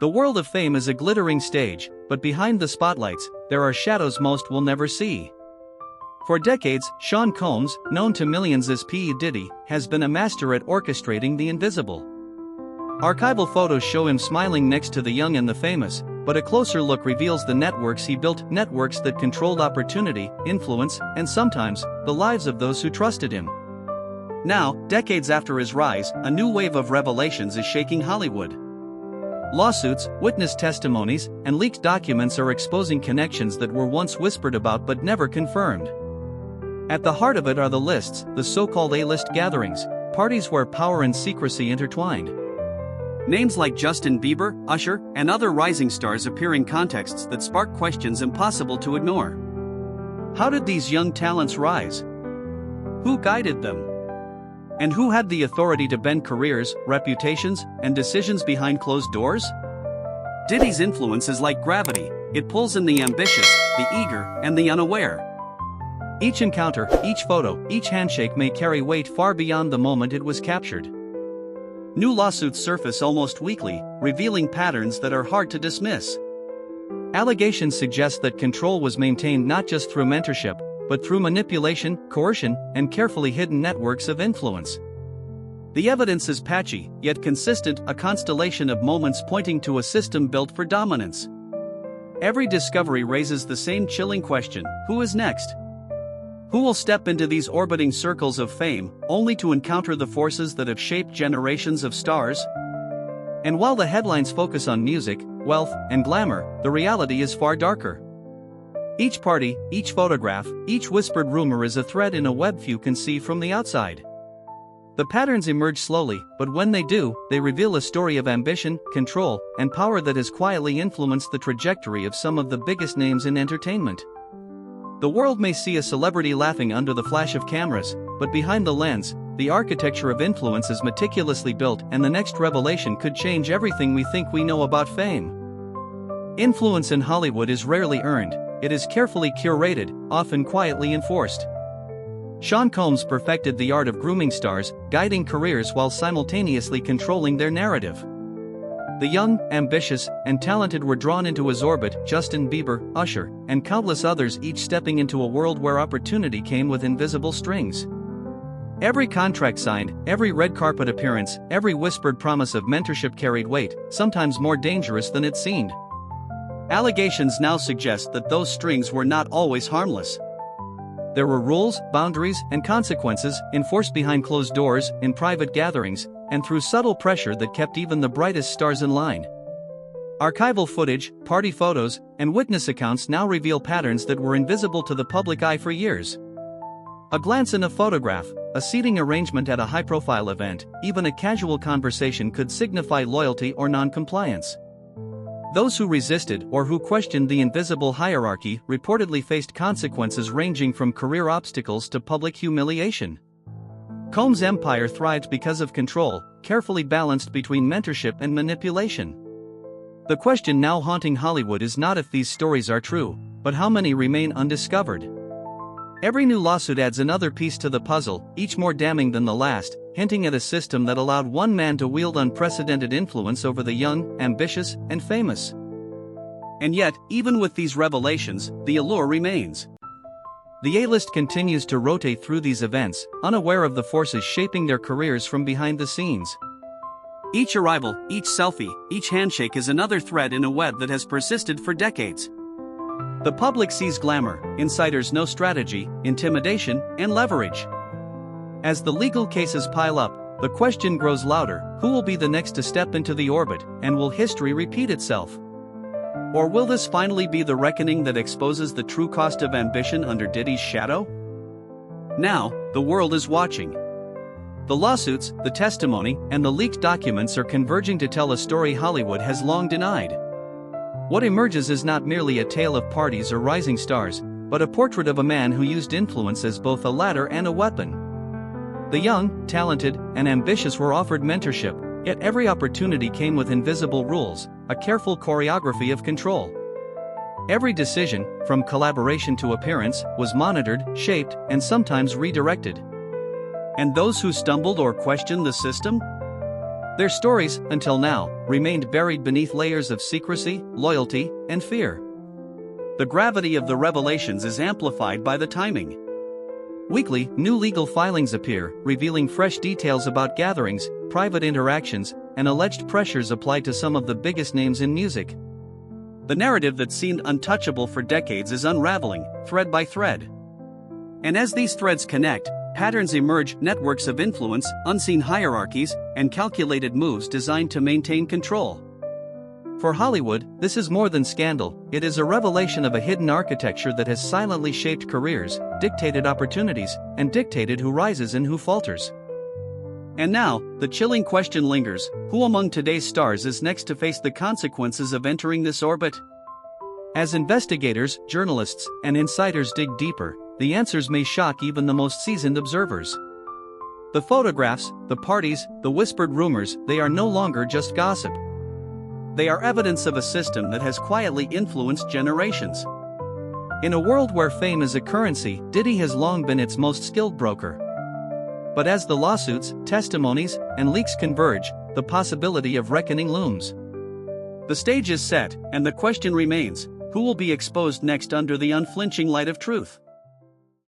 The world of fame is a glittering stage, but behind the spotlights, there are shadows most will never see. For decades, Sean Combs, known to millions as P. Diddy, has been a master at orchestrating the invisible. Archival photos show him smiling next to the young and the famous, but a closer look reveals the networks he built, networks that controlled opportunity, influence, and sometimes, the lives of those who trusted him. Now, decades after his rise, a new wave of revelations is shaking Hollywood. Lawsuits, witness testimonies, and leaked documents are exposing connections that were once whispered about but never confirmed. At the heart of it are the lists, the so-called A-list gatherings, parties where power and secrecy intertwined. Names like Justin Bieber, Usher, and other rising stars appear in contexts that spark questions impossible to ignore. How did these young talents rise? Who guided them? And who had the authority to bend careers, reputations, and decisions behind closed doors? Diddy's influence is like gravity, it pulls in the ambitious, the eager, and the unaware. Each encounter, each photo, each handshake may carry weight far beyond the moment it was captured. New lawsuits surface almost weekly, revealing patterns that are hard to dismiss. Allegations suggest that control was maintained not just through mentorship, but through manipulation, coercion, and carefully hidden networks of influence. The evidence is patchy, yet consistent, a constellation of moments pointing to a system built for dominance. Every discovery raises the same chilling question: who is next? Who will step into these orbiting circles of fame, only to encounter the forces that have shaped generations of stars? And while the headlines focus on music, wealth, and glamour, the reality is far darker. Each party, each photograph, each whispered rumor is a thread in a web few can see from the outside. The patterns emerge slowly, but when they do, they reveal a story of ambition, control, and power that has quietly influenced the trajectory of some of the biggest names in entertainment. The world may see a celebrity laughing under the flash of cameras, but behind the lens, the architecture of influence is meticulously built, and the next revelation could change everything we think we know about fame. Influence in Hollywood is rarely earned, it is carefully curated, often quietly enforced. Sean Combs perfected the art of grooming stars, guiding careers while simultaneously controlling their narrative. The young, ambitious, and talented were drawn into his orbit, Justin Bieber, Usher, and countless others, each stepping into a world where opportunity came with invisible strings. Every contract signed, every red carpet appearance, every whispered promise of mentorship carried weight, sometimes more dangerous than it seemed. Allegations now suggest that those strings were not always harmless. There were rules, boundaries, and consequences, enforced behind closed doors, in private gatherings, and through subtle pressure that kept even the brightest stars in line. Archival footage, party photos, and witness accounts now reveal patterns that were invisible to the public eye for years. A glance in a photograph, a seating arrangement at a high-profile event, even a casual conversation could signify loyalty or non-compliance. Those who resisted or who questioned the invisible hierarchy reportedly faced consequences ranging from career obstacles to public humiliation. Combs' empire thrived because of control, carefully balanced between mentorship and manipulation. The question now haunting Hollywood is not if these stories are true, but how many remain undiscovered. Every new lawsuit adds another piece to the puzzle, each more damning than the last, hinting at a system that allowed one man to wield unprecedented influence over the young, ambitious, and famous. And yet, even with these revelations, the allure remains. The A-list continues to rotate through these events, unaware of the forces shaping their careers from behind the scenes. Each arrival, each selfie, each handshake is another thread in a web that has persisted for decades. The public sees glamour, insiders know strategy, intimidation, and leverage. As the legal cases pile up, the question grows louder: who will be the next to step into the orbit, and will history repeat itself? Or will this finally be the reckoning that exposes the true cost of ambition under Diddy's shadow? Now, the world is watching. The lawsuits, the testimony, and the leaked documents are converging to tell a story Hollywood has long denied. What emerges is not merely a tale of parties or rising stars, but a portrait of a man who used influence as both a ladder and a weapon. The young, talented, and ambitious were offered mentorship, yet every opportunity came with invisible rules, a careful choreography of control. Every decision, from collaboration to appearance, was monitored, shaped, and sometimes redirected. And those who stumbled or questioned the system? Their stories, until now, remained buried beneath layers of secrecy, loyalty, and fear. The gravity of the revelations is amplified by the timing. Weekly, new legal filings appear, revealing fresh details about gatherings, private interactions, and alleged pressures applied to some of the biggest names in music. The narrative that seemed untouchable for decades is unraveling, thread by thread. And as these threads connect, patterns emerge: networks of influence, unseen hierarchies, and calculated moves designed to maintain control. For Hollywood, this is more than scandal, it is a revelation of a hidden architecture that has silently shaped careers, dictated opportunities, and dictated who rises and who falters. And now, the chilling question lingers: who among today's stars is next to face the consequences of entering this orbit? As investigators, journalists, and insiders dig deeper, the answers may shock even the most seasoned observers. The photographs, the parties, the whispered rumors, they are no longer just gossip. They are evidence of a system that has quietly influenced generations. In a world where fame is a currency, Diddy has long been its most skilled broker. But as the lawsuits, testimonies, and leaks converge, the possibility of reckoning looms. The stage is set, and the question remains: who will be exposed next under the unflinching light of truth?